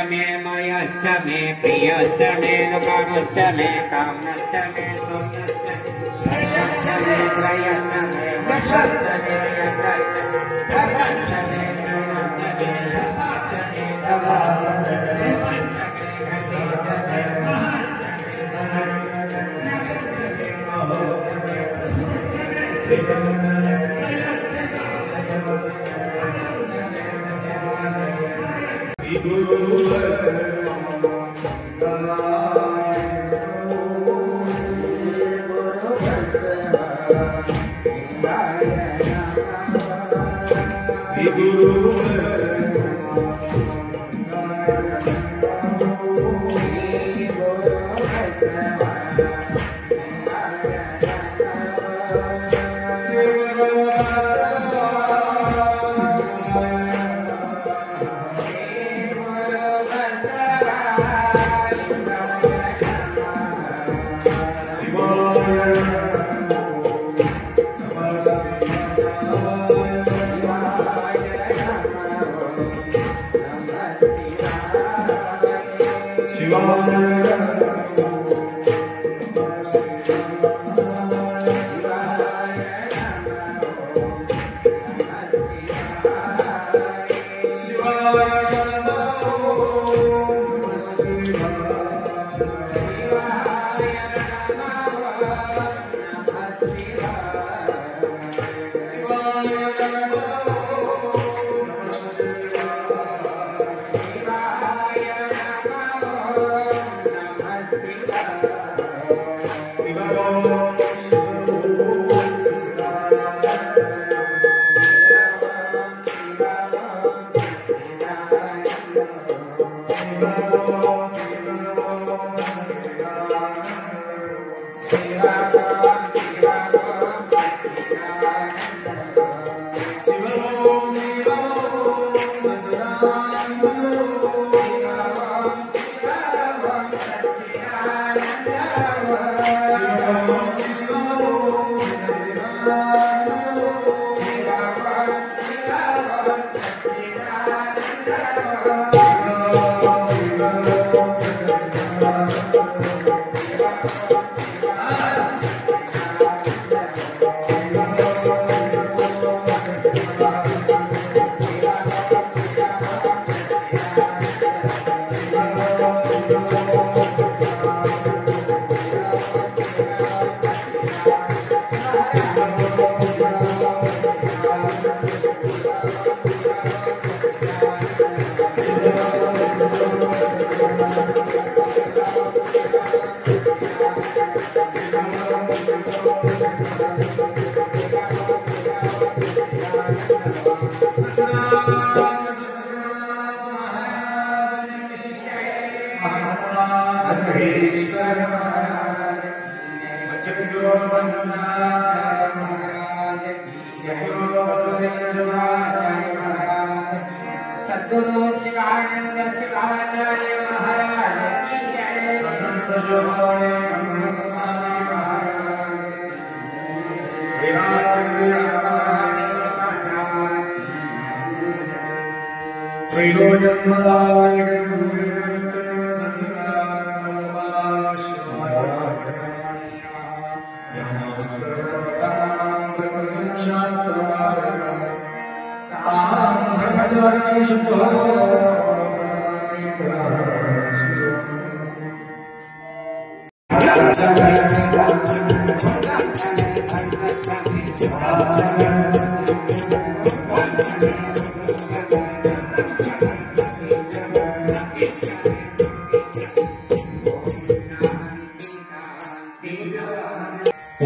मे मयश्च मे प्रियश्च मे नुकामश्च मे कामश्च मे श्रेयश्च मे त्रयश्च मे वशश्च मे यशश्च मे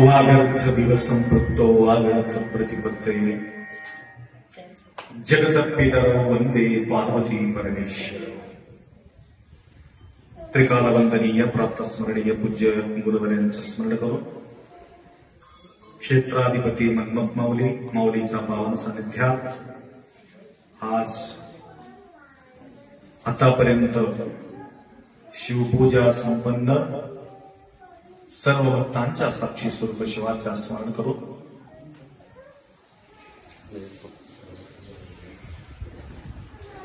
वागर्थ विव संपृक्तो वागर्थ प्रतिपत्तये जगतपितरो वंदे पार्वती परमेश्वर। त्रिकाल वंदनीय प्रातः स्मरणीय पूज्य गुरुवर्यांचं स्मरण करून क्षेत्राधिपती मन्मथ माऊली, माऊलीचा पावन सानिध्यात आज आतापर्यंत शिवपूजा संपन्न, सर्व भक्तांच्या साक्षी स्वरूप शिवाचे स्मरण करू.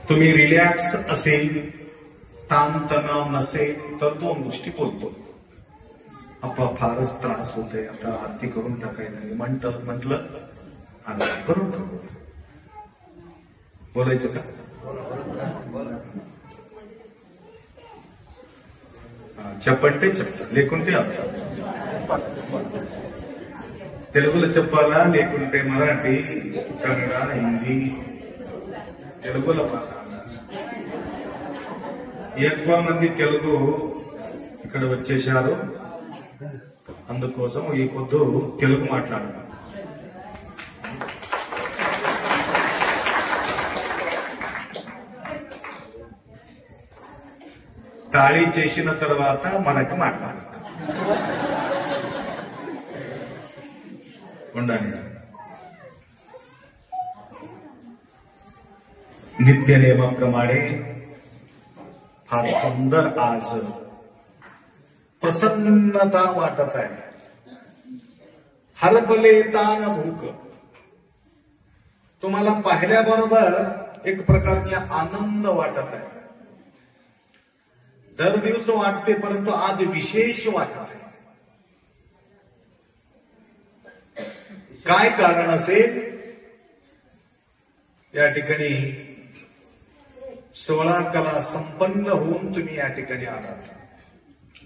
तुम्ही रिलॅक्स असेल, ताणतणाव नसेल तर दोन गोष्टी बोलतो. आपला फारच त्रास होतोय, आता आरती करून टाकायचं म्हटलं आणि करून टाकू. बोलायचं का? चप्पटे चप्पल लेकुंटे తెలుగులో చెప్పాలా లేకుంటే మరాఠీ, కన్నడ, హిందీ? తెలుగులో ఎక్కువ మంది తెలుగు ఇక్కడ వచ్చేశారు, అందుకోసం ఈ పొద్దు తెలుగు మాట్లాడతాం. తాళి చేసిన తర్వాత మనకి మాట్లాడతాం ఉండాలి. नित्य नियमाप्रमाणे फार सुंदर आज प्रसन्नता वाटत आहे. हरपले तान भूक. तुम्हाला पाहिल्याबरोबर एक प्रकारचा आनंद वाटत आहे. दर दिवस वाटते, परंतु आज विशेष वाटत आहे. काय कारण असेल? या ठिकाणी 16 कला संपन्न होऊन तुम्ही या ठिकाणी आलात.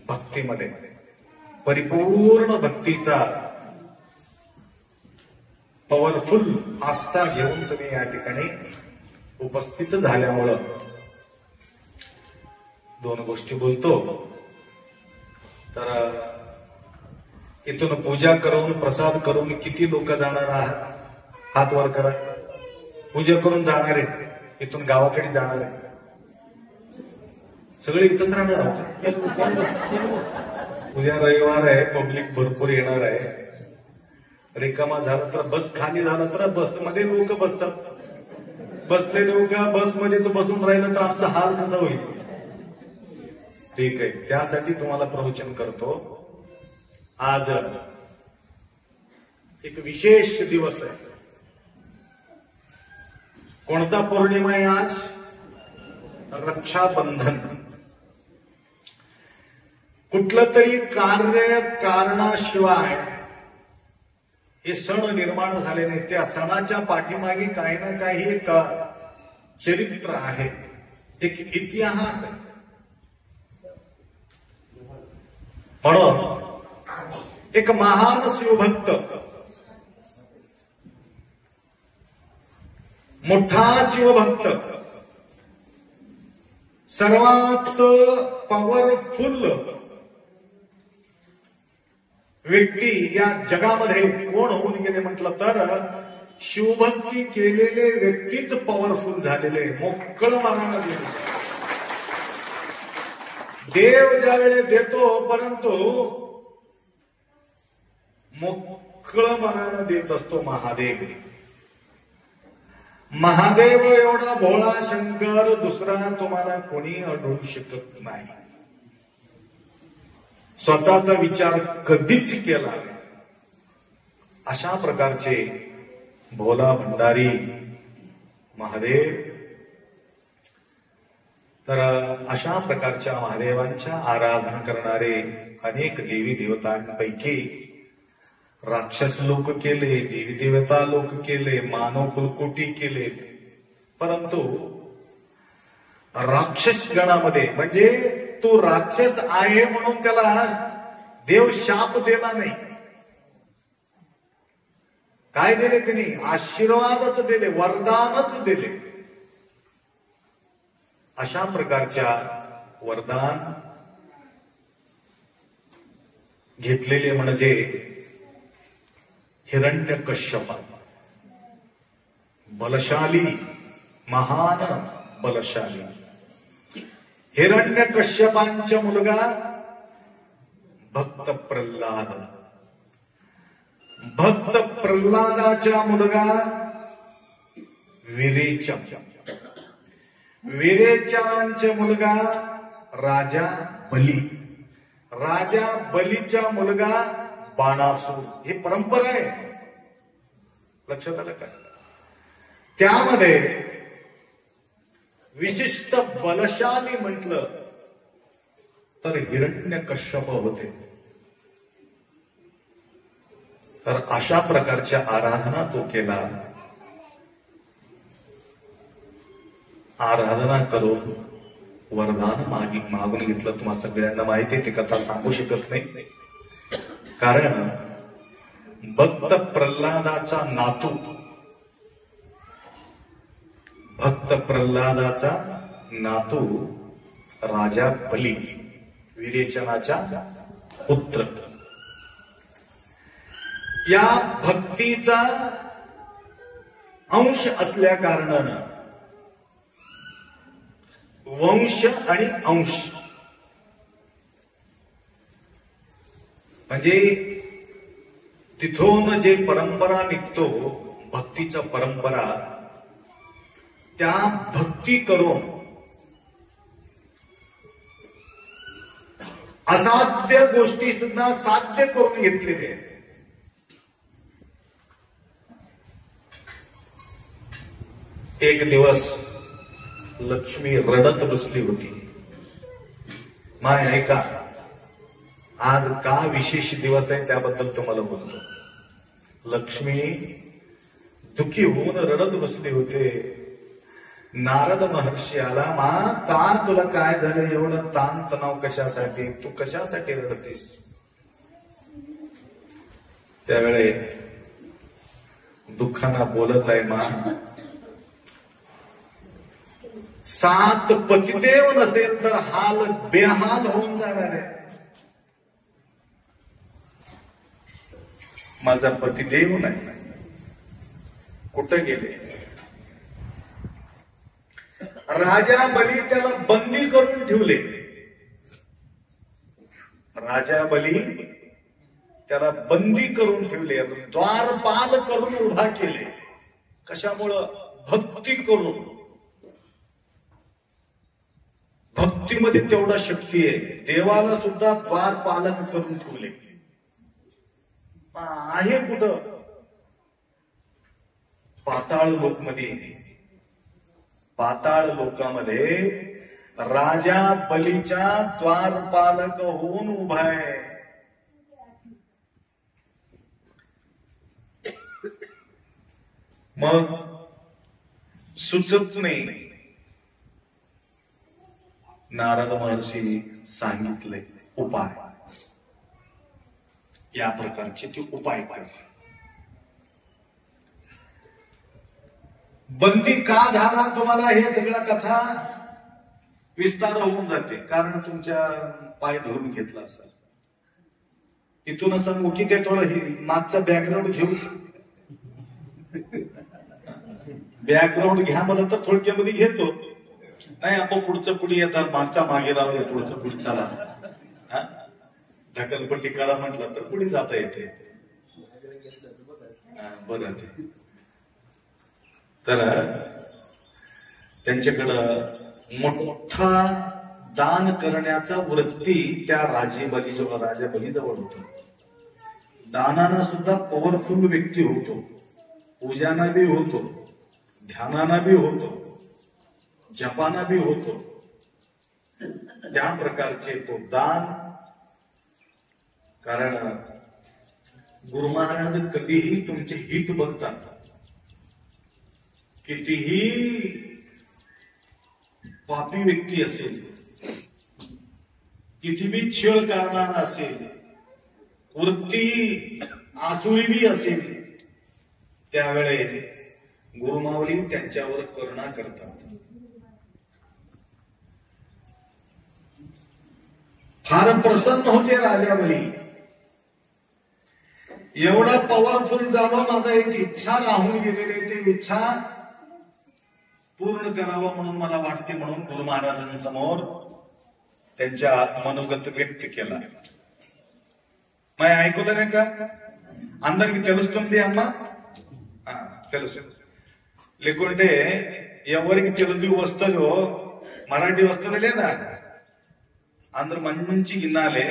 भक्तीमध्ये परिपूर्ण भक्तीचा पॉवरफुल आस्था घेऊन तुम्ही या ठिकाणी उपस्थित झाल्यामुळं दोन गोष्टी बोलतो. तर इथून पूजा करून प्रसाद करून किती लोक जाणार आहात? हात वर करा. पूजा करून जाणार आहे, इथून गावाकडे जाणार आहे, सगळे इथंच राहणार आहोत. उद्या रविवार आहे, पब्लिक भरपूर येणार आहे. रिकामा झाला तर बस खाली झाला तर बसमध्ये लोक बसतात. बसले लोक बसमध्येच बसून राहिलं तर आमचा हाल कसा होईल? ठीक आहे, त्यासाठी तुम्हाला प्रवचन करतो. आज एक विशेष दिवस आहे. कोणता पौर्णिमा आहे आज? रक्षाबंधन. कुठलं तरी कारणाशिवाय हे सण निर्माण झाले नाही. त्या सणाच्या पाठीमागे काही ना काही एक चरित्र आहे, एक इतिहास आहे. म्हणून एक महान शिवभक्त, मोठा शिवभक्त, सर्वात पॉवरफुल व्यक्ती या जगामध्ये कोण होऊन गेले म्हटलं तर शिवभक्ती केलेले व्यक्तीच पॉवरफुल झालेले, मोकळ मनाला गेले. देव ज्यावेळेस देतो, परंतु मोकळ मनानं देत असतो महादेव. महादेव एवढा भोळा शंकर दुसरा तुम्हाला कोणी अडवू शकत नाही. स्वतःचा विचार कधीच केला नाही. अशा प्रकारचे भोला भंडारी महादेव. तर अशा प्रकारच्या महादेवांच्या आराधना करणारे अनेक देवी देवतांपैकी राक्षस लोक केले, देवी देवता लोक केले, मानव कुलकोटी केले, परंतु राक्षस गणामध्ये म्हणजे तो राक्षस आहे म्हणून त्याला देव शाप दिला नाही. काय दिले त्यांनी? आशीर्वादच दिले, वरदानच दिले. अशा प्रकारच्या वरदान घेतलेले म्हणजे हिरण्यकश्यप. बलशाली, महान बलशाली. हिरण्यकश्यपांचा मुलगा भक्त प्रल्हाद. भक्त प्रल्हादाचा मुलगा विरेचन, विरेचनांचा मुलगा राजा बली, राजा बलीचा मुलगा बाणासूर. ही परंपरा आहे, लक्षात आलं का? त्यामध्ये विशिष्ट बलशाली म्हटलं तर हिरण्यकश्यप होते. तर अशा प्रकारच्या आराधना तो केला. आराधना करून वरदान मागून घेतलं. तुम्हा सगळ्यांना माहिती आहे, ती कथा सांगू शकत नाही, कारण भक्त प्रल्हादाचा नातू, भक्त प्रल्हादाचा नातू राजा बली, विरेचनाचा पुत्र, या भक्तीचा अंश असल्या कारणानं वंश आणि अंश म्हणजे तिथून जे परंपरा निघतो, भक्तीचा परंपरा, त्या भक्ती करून असाध्य गोष्टी सुद्धा साध्य करून घेतलेले आहेत. एक दिवस लक्ष्मी रडत बसली होती. माय ऐका, आज का विशेष दिवस आहे त्याबद्दल तुम्हाला बोलतो. लक्ष्मी दुःखी होऊन रडत बसले होते. नारद महर्षी आला, मा का तुला काय झालं, एवढं ताण तणाव कशासाठी, तू कशासाठी रडतेस? त्यावेळे दुःखाना बोलत आहे, मा 7 पतिदेव नसेल तर हाल बेहाल होऊन जाणार आहे. माझा पतिदेव नाही, कुठे गेले? राजा बली त्याला बंदी करून ठेवले. राजा बली त्याला बंदी करून ठेवले, द्वारपाल करून उभा केले. कशामुळं? भक्ती करून. भक्तीमध्ये तेवढा शक्ती आहे. देवाला सुद्धा द्वारपालक करून ठेवले. आहे कुठं? पाताळ लोकमध्ये. पाताळ लोकामध्ये राजा बलीच्या द्वारपालक होऊन उभा आहे. मग सुचत नाही. नारद महर्षी सांगितले उपाय, या प्रकारचे ते उपाय कर. बंदी का झाला तुम्हाला हे सगळ्या कथा विस्तार होऊन जाते, कारण तुमच्या पाय धरून घेतला असेल. इथून सांगू की काय थोडं हे मागचा बॅकग्राऊंड घेऊ. बॅकग्राऊंड घ्या मला तर थोडक्यामध्ये घेतो. नाही आपण पुढचं पुढे येतात, मागचा मागे राहू, पुढचं पुढचा ढकलपट्टी करा म्हटलं तर पुढे जाता येते. बरं, तर त्यांच्याकडं मोठा दान करण्याचा वृत्ती त्या राजा बलीजवळ होतो. दानाना सुद्धा पॉवरफुल व्यक्ती होतो, पूजाना बी होतो, ध्यानाना बी होतो, जपाना बी होतो. त्या प्रकारचे तो दान. कारण गुरु महाराज कधीही तुमचे हित बघतात. कितीही पापी व्यक्ती असेल, किती बी छळ करणारा असेल, वृत्ती आसुरी बी असेल, त्यावेळे गुरुमाऊली त्यांच्यावर करुणा करतात. फार प्रसन्न होते राजा बली. एवढा पॉवरफुल झालं, माझा एक इच्छा राहून गेलेली, ती इच्छा पूर्ण करावं म्हणून मला वाटते, म्हणून गुरु महाराजांसमोर त्यांच्या मनोगत व्यक्त केला. मग ऐकलं नाही का? అందరికి తెలుస్తుంది అమ్మా? తెలుసు. లేకుంటే ఎవరికి తెలుగు వస్తుందో మరాఠీ వస్తుందో లేదా? అందరూ మంచి వినాలే,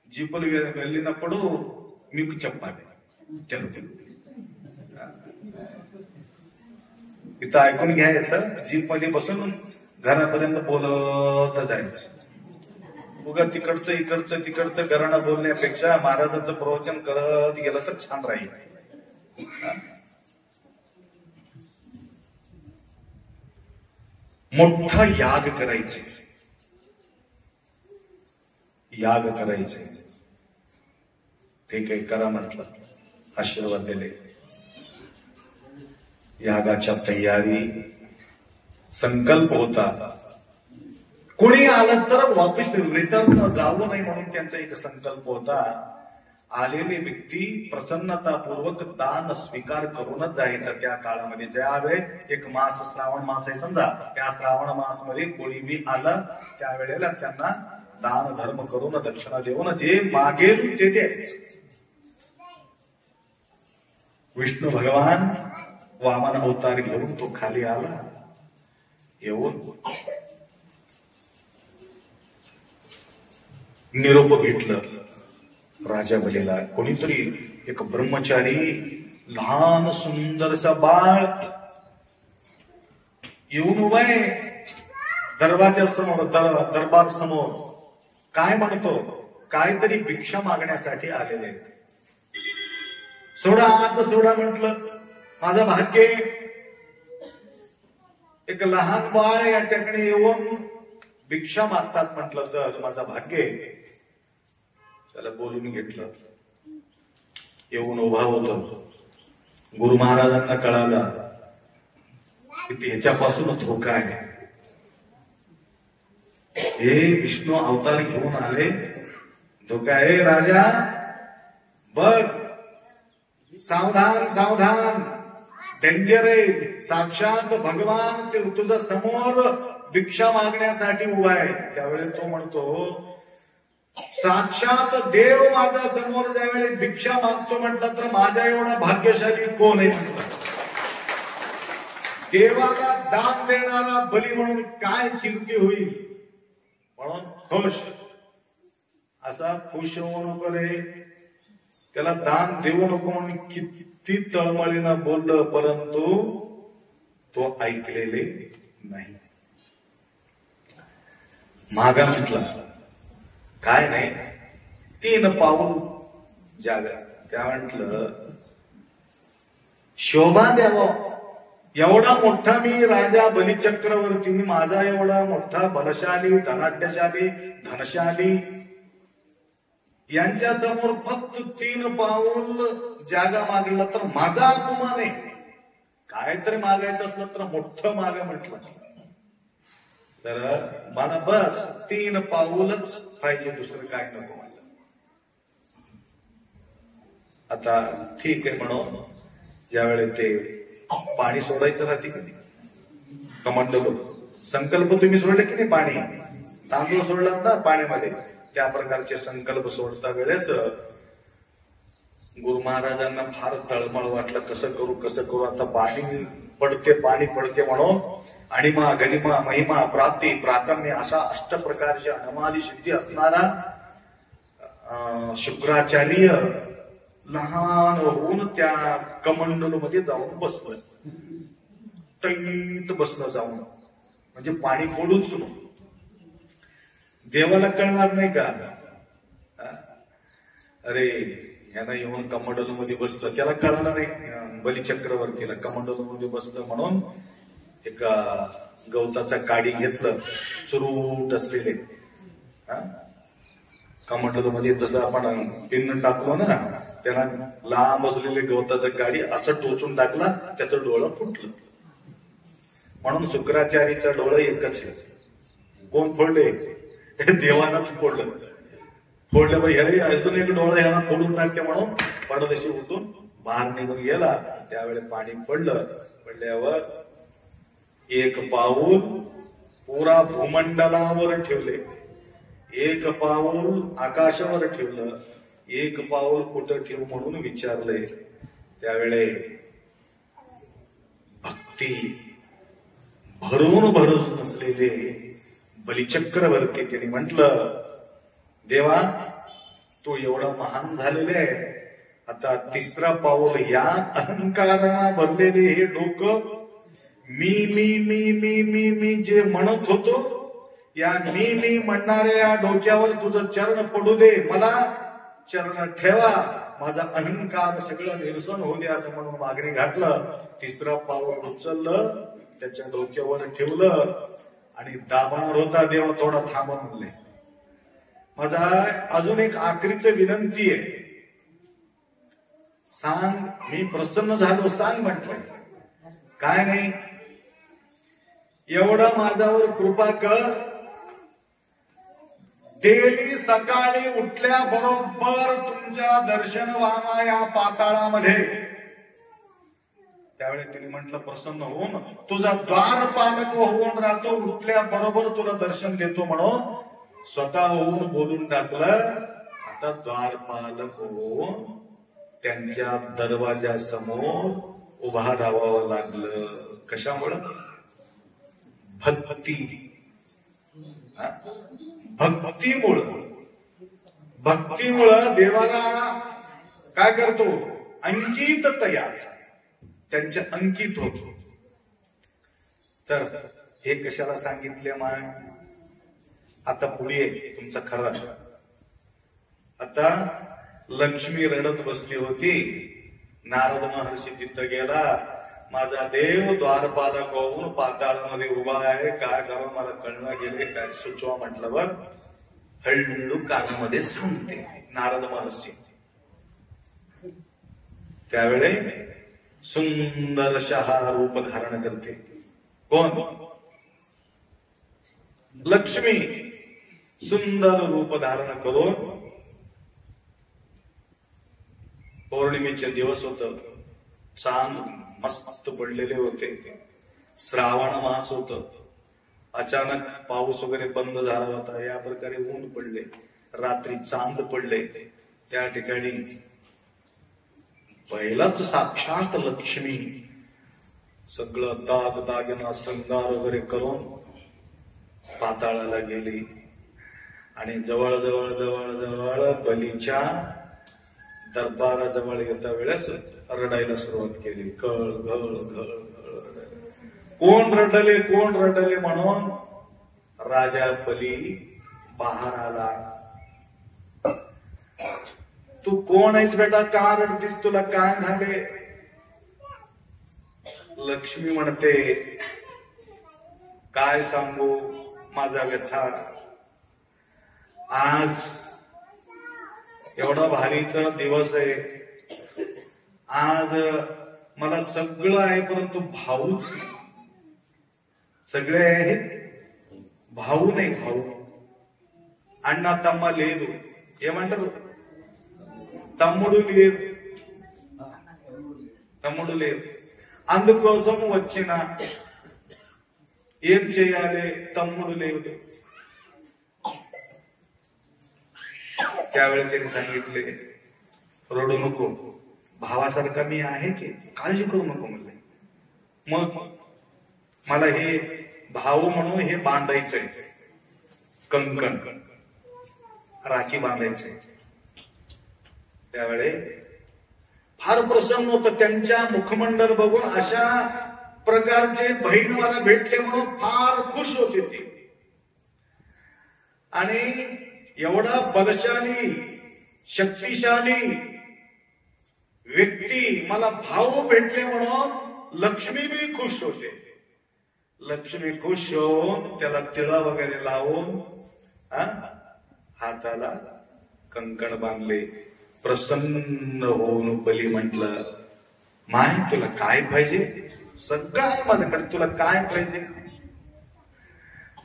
జీపులు వెళ్ళినప్పుడు మీకు చెప్పాలి తెలుగు. इथं ऐकून घ्यायचं, जीप मध्ये बसून घरापर्यंत बोलत जायचं. उगा तिकडचं इकडचं घराणं बोलण्यापेक्षा महाराजांचं प्रवचन करत गेलं तर छान राहील. मोठा याग करायचे, ठीक आहे करा म्हटलं, आशीर्वाद दिले. यागाच्या तयारी संकल्प होता. कोणी आलं तर वापस रिटर्न जावं नाही म्हणून त्यांचा एक संकल्प होता. आलेली व्यक्ती प्रसन्नतापूर्वक दान स्वीकार करूनच जायचं. त्या काळामध्ये ज्यावेळेस एक मास, श्रावण मास आहे समजा, त्या श्रावण मास मध्ये कोणी बी आलं त्यावेळेला त्यांना दान धर्म करून दक्षिणा देऊन जे मागेल ते द्यायचं. विष्णू भगवान वामन अवतार घेऊन तो खाली आला. येऊन निरोप घेतलं राजा बलीला. कोणीतरी एक ब्रह्मचारी लहान सुंदरसा बाळ येऊन उभा आहे दरवाजा समोर, दरबार समोर. काय म्हणतो? काहीतरी भिक्षा मागण्यासाठी आलेले. सोडा आत सोडा म्हटलं. माझं भाग्य एक लहान बाळ या ठिकाणी येऊन भिक्षा मागतात म्हटलं तर माझं भाग्य. त्याला बोलून घेतलं. येऊन उभा होतो. गुरु महाराजांना कळालं की त्याच्यापासून धोका आहे. हे विष्णू अवतार घेऊन आले, धोका आहे. राजा बघ, सावधान सावधान, डेंजर आहे. साक्षात भगवान तुझ्या समोर भिक्षा मागण्यासाठी उभा आहे. त्यावेळेस तो म्हणतो, साक्षात देव माझ्या समोर ज्यावेळेस भिक्षा मागतो म्हटलं तर माझ्या एवढा भाग्यशाली कोण आहे म्हटलं. देवाला दान देणारा बली म्हणून काय कीर्ती होईल. म्हणून खुश, असा खुश होऊ नको रे, त्याला दान देऊ नको म्हणून किती तळमळीनं बोललं, परंतु तो ऐकलेले नाही. मागा म्हटला, काय नाही, 3 पाऊल जागा. त्या म्हटलं, शोभा द्यावं, एवढा मोठा मी राजा बलिचक्रवर्ती, माझा एवढा मोठा बलशाली, धनाढ्यशाली, धनशाली, यांच्या समोर फक्त 3 पाऊल जागा मागला तर माझा अपमान आहे. काहीतरी मागायचं असलं तर मोठं मागा म्हटलं. तर मला बस 3 पाऊलच पाहिजे, दुसरं काय नको मला. आता ठीक आहे म्हणून ज्यावेळेस ते पाणी सोडायचं राहते कधी कमांडलो, संकल्प तुम्ही सोडले की नाही, पाणी तांदूळ सोडला ना पाण्यामध्ये, त्या प्रकारचे संकल्प सोडता वेळेस गुरु महाराजांना फार तळमळ वाटलं. कसं करू आता, पाणी पडते म्हणून अणिमा, गरिमा, महिमा, प्राप्ती, प्रातम्य अशा 8 प्रकारच्या अनमादी सिद्धी असणारा शुक्राचार्य लहान होऊन त्या कमंडलू मध्ये जाऊन बसलं. टैट बसलं जाऊन, म्हणजे पाणी पडूच नको. देवाला कळणार नाही का, अरे यांना येऊन कमंडलू मध्ये बसलं, त्याला कळणार नाही. बलिचक्रवर्तीला कमंडलू मध्ये बसलं म्हणून एका गवताचा काडी घेतलं, चुरूट असलेले कमंडलू मध्ये, जसं आपण पिन टाकलो ना, त्याला लांब असलेले गवताचं काडी असं टोचून टाकला, त्याचं डोळं फुटलं. म्हणून शुक्राचार्याचं डोळं एकच आहे. कोण फोडले? देवानाच फोडलं. बाई हे अजून एक डोळं ह्याला फोडून टाकते म्हणून पडदेशी उठून बाहेर निघून गेला. त्यावेळेस पाणी पडल्यावर 1 पाऊल पुरा भूमंडलावर ठेवले, 1 पाऊल आकाशावर ठेवलं, एक पाऊल कुठं ठेवू म्हणून विचारलंय. त्यावेळे भक्ती भरून भरून नसलेले बलिचक्रवर्ती त्यांनी म्हटलं, देवा तू एवढा महान झालेले आहे, आता तिसरा पाऊल या अहंकारा भरलेले हे डोकं मी मी मी मी मी मी जे म्हणत होतो, या मी म्हणणाऱ्या या डोक्यावर तुझं चरण पडू दे, मला चरण ठेवा, माझा अहंकार सगळं निरसन होऊ दे असं म्हणून मागणी घातलं. तिसरा पाऊल उचललं, त्याच्या डोक्यावर ठेवलं आणि दाबणार होता. देवा थोडा थांबा म्हणले, माझा अजून एक आखरीच विनंती आहे, सांग. मी प्रसन्न झालो, सांग म्हटलं. काय नाही, एवढं माझ्यावर कृपा कर, डेली सकाळी उठल्याबरोबर तुमच्या दर्शन व्हावा या पाताळामध्ये. त्यावेळी तिने म्हटलं, प्रसन्न होऊन तुझा द्वारपालक होऊन राहतो, उठल्याबरोबर तुला दर्शन देतो म्हणून स्वतः होऊन बोलून टाकलं. आता द्वारपालक होऊन त्यांच्या दरवाजासमोर उभा राहावं लागलं. कशामुळं? भक्तीमुळं देवाला काय करतो? अंकित तयार, त्यांच्या अंकित होतो. तर हे कशाला सांगितले माय? आता पुढे तुमचा खरा. आता लक्ष्मी रडत बसली होती, नारद महर्षी तिथं गेला, माझा देव द्वारपालक होऊन पाताळामध्ये उभा आहे, काय करावं मला कळणं गेले, काय सुचवा म्हटल्यावर हळू कानामध्ये सांगते नारद महर्षी. त्यावेळे सुंदरशा रूप धारण करते. कोण? लक्ष्मी सुंदर रूप धारण करून, पौर्णिमेचे दिवस होत, चांद मस्त पडलेले होते, श्रावण मास होत, अचानक पाऊस वगैरे बंद झाला होता, या प्रकारे ऊन पडले, रात्री चांद पडले. त्या ठिकाणी पहिलाच साक्षात लक्ष्मी सगळं दाग दागिना शृंगार वगैरे करून पाताळाला गेली आणि जवळ जवळ जवळ जवळ बलीच्या दरबाराजवळ येता वेळेस रडायला सुरुवात केली. कळ घळ घळ घळ. कोण रडले कोण रडले म्हणून राजा बली बाहेर आला. तू कोण आहेस बेटा, का रडतीस, तुला काय झाले? लक्ष्मी म्हणते, काय सांगू माझा व्यथा, आज एवढा भारीचा दिवस आहे, आज मला सगळं आहे परंतु भाऊच नाही. सगळे आहे भाऊ नाही. भाऊ अण्णा तम्मा లేదు ఏమంటారు? తమ్ముడు లేదు, తమ్ముడు లేదు. అందుకోసం వచ్చిన ఏం చేయాలి? తమ్ముడు లేదు. त्यावेळी त्यांनी सांगितले, रडू नको, भावासारखा मी आहे की, काळजी करू नको म्हणले. मग मला हे भाऊ म्हणून हे बांधायचंय, कंकण राखी बांधायचंय. त्यावेळे फार प्रसन्न होतं. त्यांच्या मुखमंडल बघून अशा प्रकारचे बहीण मला भेटले म्हणून फार खुश होते ती. आणि एवढा बलशाली शक्तिशाली व्यक्ती मला भाऊ भेटले म्हणून लक्ष्मी बी खुश होते. लक्ष्मी खुश होऊन त्याला तिळा वगैरे लावून हाताला कंकण बांधले. प्रसन्न होऊन बली म्हटलं, माय तुला काय पाहिजे? सगळं आहे माझ्याकडे, तुला काय पाहिजे?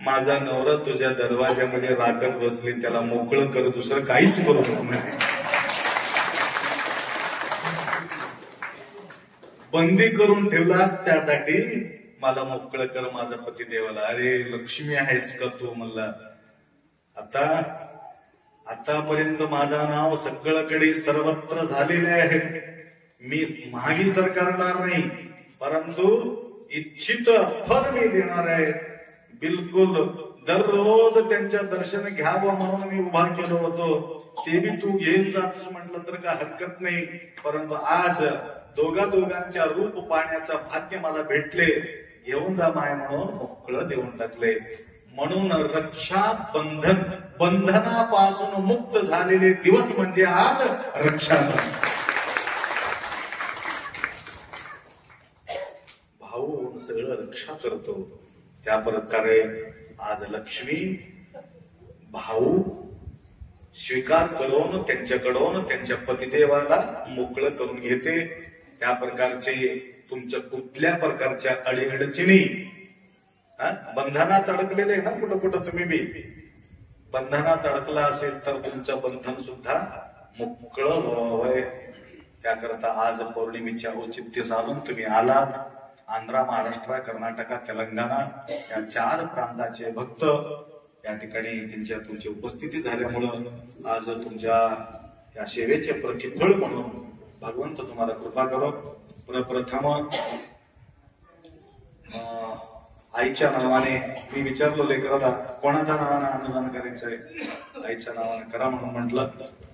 माझा नवरा तुझ्या दरवाज्यामध्ये राखत बसले, त्याला मोकळं कर, दुसरं काहीच करू नको. बंदी करून ठेवलास त्यासाठी मला मोकळं कर माझा पती देवाला. अरे लक्ष्मी आहेस का तू? म्हणला आता आतापर्यंत माझं नाव सगळीकडे सर्वत्र झालेले आहे. मी मागी सरकारणार नाही, परंतु इच्छित फल मी देणार आहे. बिलकुल दररोज त्यांच्या दर्शन घ्यावं म्हणून मी उभा केलो होतो. ते बी तू घेऊन जातोस म्हटलं तर काय हरकत नाही, परंतु आज दोघांच्या रूप पाहण्याचं भाग्य मला भेटले. घेऊन जा माय म्हणून मोकळं देऊन टाकले. म्हणून रक्षा बंधनापासून मुक्त झालेले दिवस म्हणजे आज रक्षाबंधन. भाऊ सगळं रक्षा करतो, त्या प्रकारे आज लक्ष्मी भाऊ स्वीकार करून त्यांच्याकडून त्यांच्या पतिदेवाला मोकळं करून घेते. त्या प्रकारचे तुमच्या कुठल्या प्रकारच्या अडीअडचणी बंधनात अडकलेले ना, कुठं कुठं तुम्ही बी बंधनात अडकला असेल तर तुमचं बंधन सुद्धा मोकळं व्हावं. त्याकरता आज पौर्णिमेच्या औचित्य साधून तुम्ही आलात. आंध्र, महाराष्ट्र, कर्नाटक, तेलंगणा या 4 प्रांताचे भक्त या ठिकाणी तुमची उपस्थिती झाल्यामुळं आज तुमच्या या सेवेचे प्रतिफळ म्हणून भगवंत तुम्हाला कृपा करो. प्रथम आईच्या नावाने मी विचारलो लेकराला कोणाच्या नावाने अन्नदान करायचंय, आईच्या नावाने करा म्हणून म्हटलं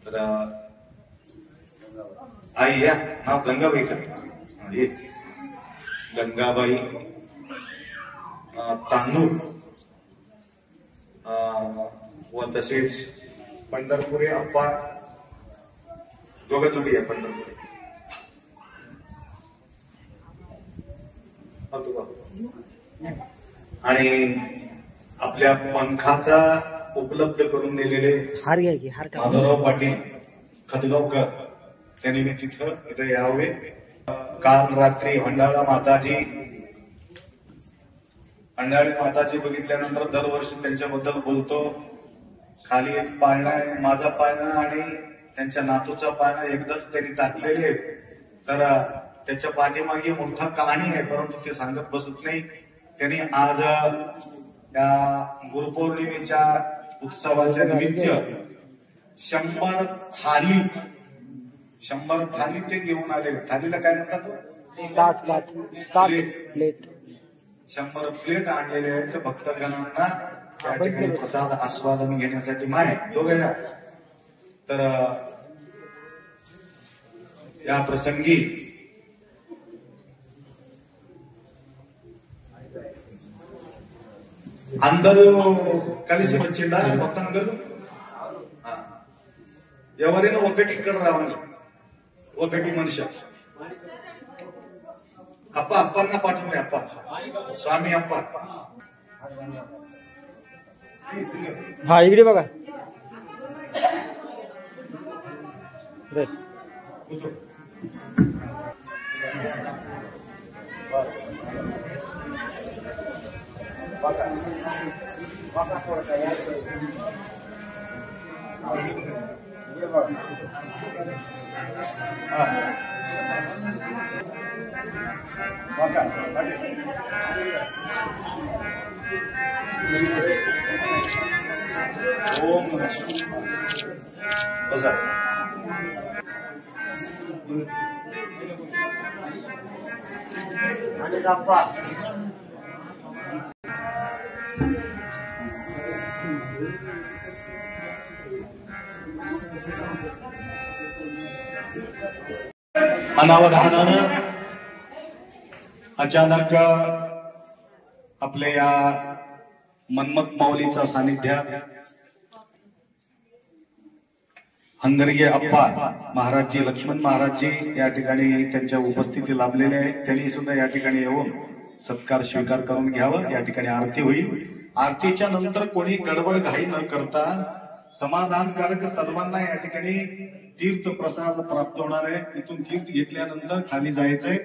तर आई या नाव गंगाबाई का, गंगाबाई तांदूळ व तसेच पंढरपुरे अप्पा दोघं जोडी आहे. पंढरपुरे आणि आपल्या पंखाचा उपलब्ध करून दिलेले माधवराव पाटील खदगावकर त्यांनी मी तिथं यावे. काल रात्री अंडाळा माताजी बघितल्यानंतर दरवर्षी त्यांच्याबद्दल बोलतो. खाली एक पाळणा आहे, माझा पाळणा आणि त्यांच्या नातूचा पाळणा एकदाच त्यांनी टाकलेले, तर त्याच्या पाठीमागे मोठा कहाणी आहे, परंतु ते सांगत बसत नाही. त्यांनी आज या गुरुपौर्णिमेच्या उत्सवाच्या निमित्त 100 थाली ते घेऊन आलेले. थालीला काय म्हणतात? प्लेट. 100 प्लेट आणलेले आहेत भक्तगणांना त्या ठिकाणी प्रसाद आस्वादन घेण्यासाठी. माय दोघे तर या प्रसंगी అందరూ కలిసి వచ్చిందా మొత్తం అందరూ? ఎవరైనా ఒకటి ఇక్కడ రావాలి, ఒకటి మనిషి. అప్పన్న పాటింది, అప్ప స్వామి అప్ప. इकडे बघा. ओम बसा. आणि दाप्पा अनावधानानं अचानक आपल्या या मन्मथ माऊलीच्या सानिध्यात हंगरगे अप्पा महाराजजी, लक्ष्मण महाराजजी या ठिकाणी त्यांच्या उपस्थिती लाभलेले आहेत. त्यांनी सुद्धा या ठिकाणी येऊन सत्कार स्वीकार करून घ्यावं. या ठिकाणी आरती होईल. आरतीच्या नंतर कोणी गडबड घाई न करता समाधानकारक सर्वांना या ठिकाणी तीर्थ प्रसाद प्राप्त होणार आहे. इथून तीर्थ घेतल्यानंतर खाली जायचंय.